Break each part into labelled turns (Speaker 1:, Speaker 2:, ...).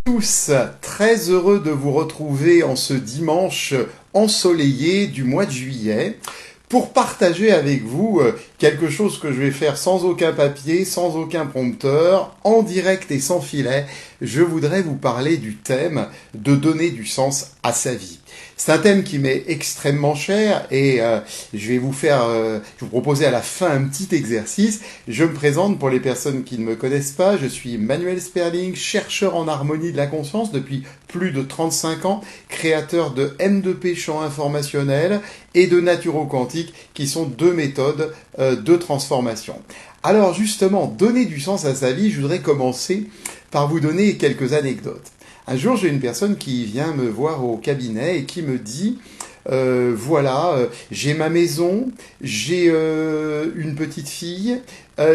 Speaker 1: Tous très heureux de vous retrouver en ce dimanche ensoleillé du mois de juillet pour partager avec vous quelque chose que je vais faire sans aucun papier, sans aucun prompteur, en direct et sans filet. Je voudrais vous parler du thème de donner du sens à sa vie. C'est un thème qui m'est extrêmement cher et je vais vous proposer à la fin un petit exercice. Je me présente pour les personnes qui ne me connaissent pas. Je suis Manuel Sperling, chercheur en harmonie de la conscience depuis plus de 35 ans, créateur de M2P champ informationnel et de naturo-quantique qui sont deux méthodes de transformation. Alors justement, donner du sens à sa vie, je voudrais commencer par vous donner quelques anecdotes. Un jour, j'ai une personne qui vient me voir au cabinet et qui me dit j'ai ma maison, j'ai une petite fille,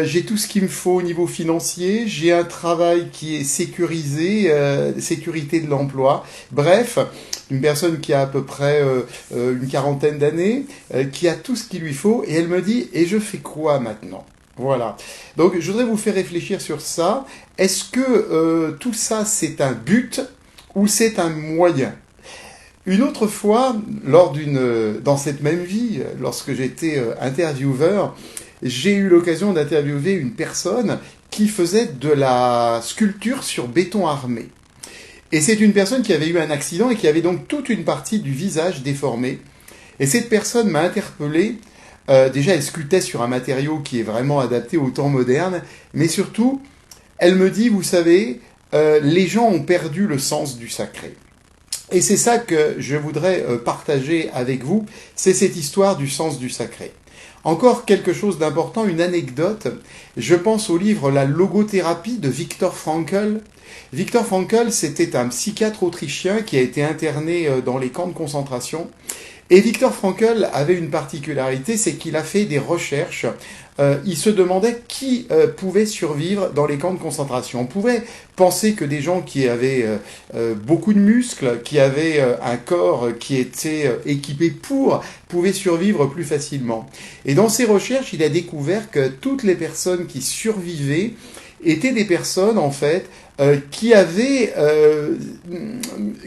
Speaker 1: j'ai tout ce qu'il me faut au niveau financier, j'ai un travail qui est sécurisé, sécurité de l'emploi. Bref, une personne qui a à peu près une quarantaine d'années, qui a tout ce qu'il lui faut, et elle me dit « Et je fais quoi maintenant ?» Voilà. Donc, je voudrais vous faire réfléchir sur ça. Est-ce que tout ça, c'est un but ou c'est un moyen ? Une autre fois, dans cette même vie, lorsque j'étais intervieweur, j'ai eu l'occasion d'interviewer une personne qui faisait de la sculpture sur béton armé. Et c'est une personne qui avait eu un accident et qui avait donc toute une partie du visage déformé. Et cette personne m'a interpellé. Déjà, elle sculptait sur un matériau qui est vraiment adapté au temps moderne, mais surtout, elle me dit, vous savez, les gens ont perdu le sens du sacré. Et c'est ça que je voudrais partager avec vous, c'est cette histoire du sens du sacré. Encore quelque chose d'important, une anecdote. Je pense au livre La logothérapie de Viktor Frankl. Viktor Frankl, c'était un psychiatre autrichien qui a été interné dans les camps de concentration. Et Viktor Frankl avait une particularité, c'est qu'il a fait des recherches. Il se demandait qui pouvait survivre dans les camps de concentration. On pouvait penser que des gens qui avaient beaucoup de muscles, qui avaient un corps qui était équipé pouvaient survivre plus facilement. Et dans ses recherches, il a découvert que toutes les personnes qui survivaient étaient des personnes, en fait, qui avaient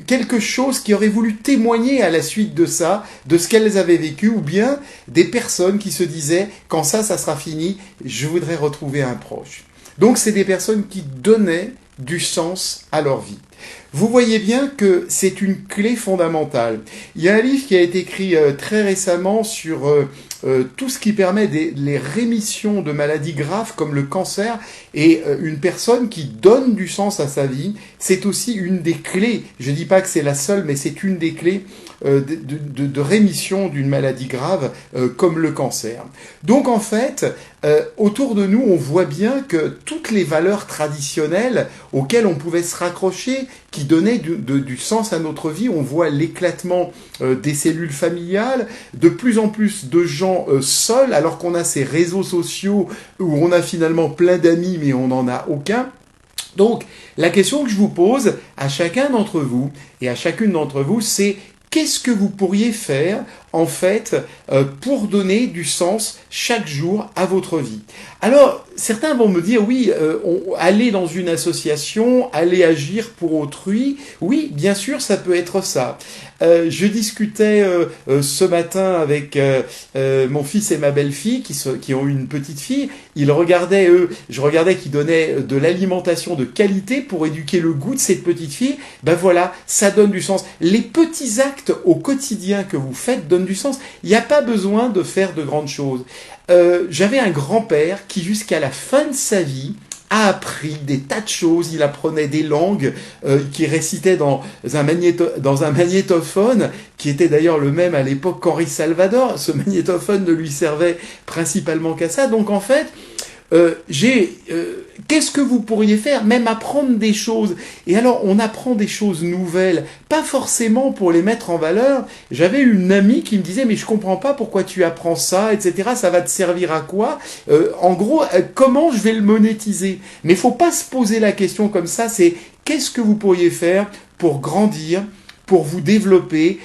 Speaker 1: quelque chose qui aurait voulu témoigner à la suite de ça, de ce qu'elles avaient vécu, ou bien des personnes qui se disaient, quand ça sera fini, je voudrais retrouver un proche. Donc c'est des personnes qui donnaient du sens à leur vie. Vous voyez bien que c'est une clé fondamentale. Il y a un livre qui a été écrit très récemment sur tout ce qui permet les rémissions de maladies graves comme le cancer, et une personne qui donne du sens à sa vie, c'est aussi une des clés. Je ne dis pas que c'est la seule, mais c'est une des clés de rémission d'une maladie grave comme le cancer. Donc en fait, autour de nous, on voit bien que toutes les valeurs traditionnelles auxquelles on pouvait se raccrocher, qui donnaient du sens à notre vie, on voit l'éclatement des cellules familiales, de plus en plus de gens seuls, alors qu'on a ces réseaux sociaux où on a finalement plein d'amis, mais on n'en a aucun. Donc, la question que je vous pose à chacun d'entre vous et à chacune d'entre vous, c'est qu'est-ce que vous pourriez faire, en fait, pour donner du sens chaque jour à votre vie ? Alors, certains vont me dire, oui, aller dans une association, aller agir pour autrui, oui, bien sûr, ça peut être ça. Je discutais ce matin avec mon fils et ma belle-fille, qui ont une petite fille. Je regardais qu'ils donnaient de l'alimentation de qualité pour éduquer le goût de cette petite fille. Ben voilà, ça donne du sens. Les petits actes au quotidien que vous faites donnent du sens. Il n'y a pas besoin de faire de grandes choses. J'avais un grand-père qui, jusqu'à la fin de sa vie, a appris des tas de choses. Il apprenait des langues qu'il récitait dans un magnétophone, qui était d'ailleurs le même à l'époque qu'Henri Salvador. Ce magnétophone ne lui servait principalement qu'à ça. Donc en fait, qu'est-ce que vous pourriez faire ? Même apprendre des choses. Et alors, on apprend des choses nouvelles, pas forcément pour les mettre en valeur. J'avais une amie qui me disait, mais je comprends pas pourquoi tu apprends ça, etc. Ça va te servir à quoi ? En gros, comment je vais le monétiser ? Mais il faut pas se poser la question comme ça, c'est qu'est-ce que vous pourriez faire pour grandir, pour vous développer,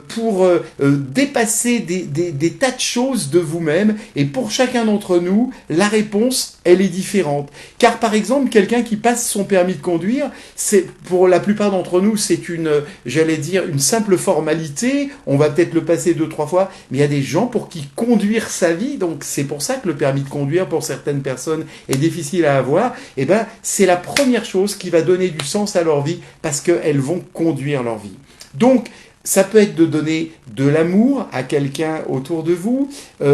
Speaker 1: pour dépasser des tas de choses de vous-même. Et pour chacun d'entre nous, la réponse, elle est différente. Car par exemple, quelqu'un qui passe son permis de conduire, c'est pour la plupart d'entre nous, c'est une simple formalité. On va peut-être le passer 2-3 fois, mais il y a des gens pour qui conduire sa vie, donc c'est pour ça que le permis de conduire pour certaines personnes est difficile à avoir. Et ben, c'est la première chose qui va donner du sens à leur vie parce qu'elles vont conduire leur vie. Donc, ça peut être de donner de l'amour à quelqu'un autour de vous.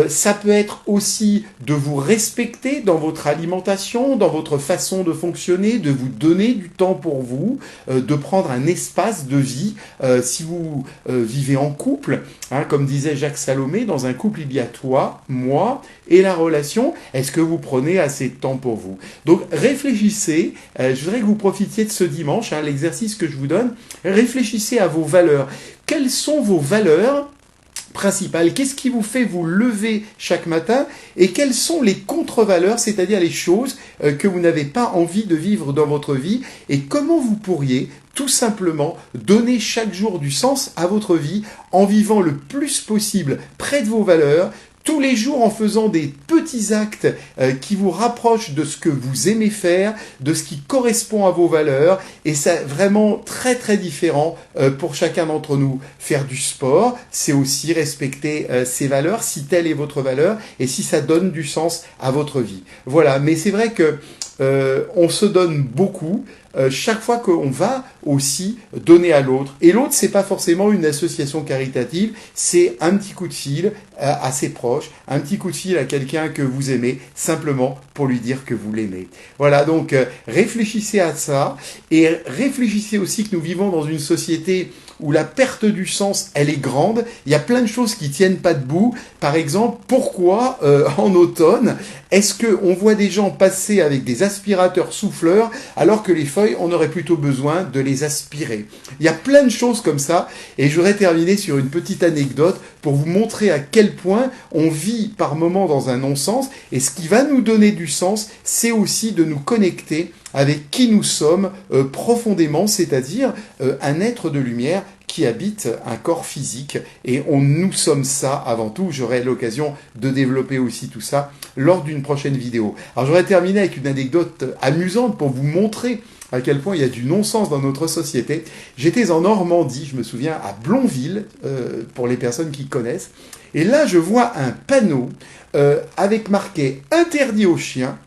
Speaker 1: Ça peut être aussi de vous respecter dans votre alimentation, dans votre façon de fonctionner, de vous donner du temps pour vous, de prendre un espace de vie. Si vous vivez en couple, hein, comme disait Jacques Salomé, dans un couple il y a toi, moi et la relation. Est-ce que vous prenez assez de temps pour vous? Donc réfléchissez. Je voudrais que vous profitiez de ce dimanche, hein, l'exercice que je vous donne. Réfléchissez à vos valeurs. Quelles sont vos valeurs principales? Qu'est-ce qui vous fait vous lever chaque matin? Et quelles sont les contre-valeurs, c'est-à-dire les choses que vous n'avez pas envie de vivre dans votre vie? Et comment vous pourriez tout simplement donner chaque jour du sens à votre vie en vivant le plus possible près de vos valeurs, tous les jours en faisant des petits actes qui vous rapprochent de ce que vous aimez faire, de ce qui correspond à vos valeurs, et c'est vraiment très très différent pour chacun d'entre nous. Faire du sport, c'est aussi respecter ses valeurs, si telle est votre valeur, et si ça donne du sens à votre vie. Voilà, mais c'est vrai que on se donne beaucoup, chaque fois qu'on va aussi donner à l'autre. Et l'autre, c'est pas forcément une association caritative, c'est un petit coup de fil à ses proches, un petit coup de fil à quelqu'un que vous aimez, simplement pour lui dire que vous l'aimez. Voilà, donc réfléchissez à ça, et réfléchissez aussi que nous vivons dans une société où la perte du sens, elle est grande. Il y a plein de choses qui tiennent pas debout. Par exemple, pourquoi en automne, est-ce qu'on voit des gens passer avec des aspirateurs souffleurs alors que les feuilles, on aurait plutôt besoin de les aspirer? Il y a plein de choses comme ça, et je voudrais terminer sur une petite anecdote pour vous montrer à quel point on vit par moments dans un non-sens, et ce qui va nous donner du sens, c'est aussi de nous connecter avec qui nous sommes profondément, c'est-à-dire un être de lumière qui habite un corps physique, et nous sommes ça avant tout. J'aurai l'occasion de développer aussi tout ça lors d'une prochaine vidéo. Alors j'aurais terminé avec une anecdote amusante pour vous montrer à quel point il y a du non-sens dans notre société. J'étais en Normandie, je me souviens, à Blonville, pour les personnes qui connaissent, et là je vois un panneau avec marqué « Interdit aux chiens »,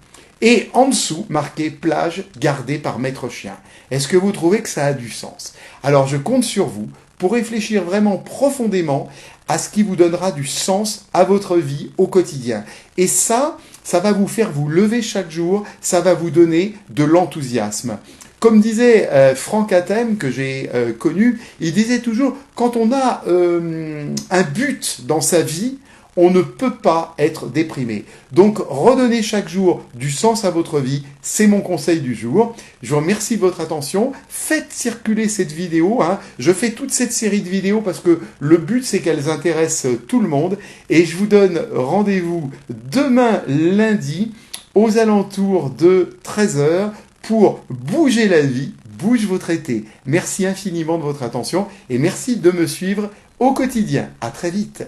Speaker 1: et en dessous, marqué « Plage gardée par maître chien ». Est-ce que vous trouvez que ça a du sens? Alors je compte sur vous pour réfléchir vraiment profondément à ce qui vous donnera du sens à votre vie au quotidien. Et ça va vous faire vous lever chaque jour, ça va vous donner de l'enthousiasme. Comme disait Franck Athem, que j'ai connu, il disait toujours, quand on a un but dans sa vie, on ne peut pas être déprimé. Donc, redonnez chaque jour du sens à votre vie. C'est mon conseil du jour. Je vous remercie de votre attention. Faites circuler cette vidéo. Je fais toute cette série de vidéos parce que le but, c'est qu'elles intéressent tout le monde. Et je vous donne rendez-vous demain lundi aux alentours de 13h pour bouger la vie, bouge votre été. Merci infiniment de votre attention et merci de me suivre au quotidien. À très vite.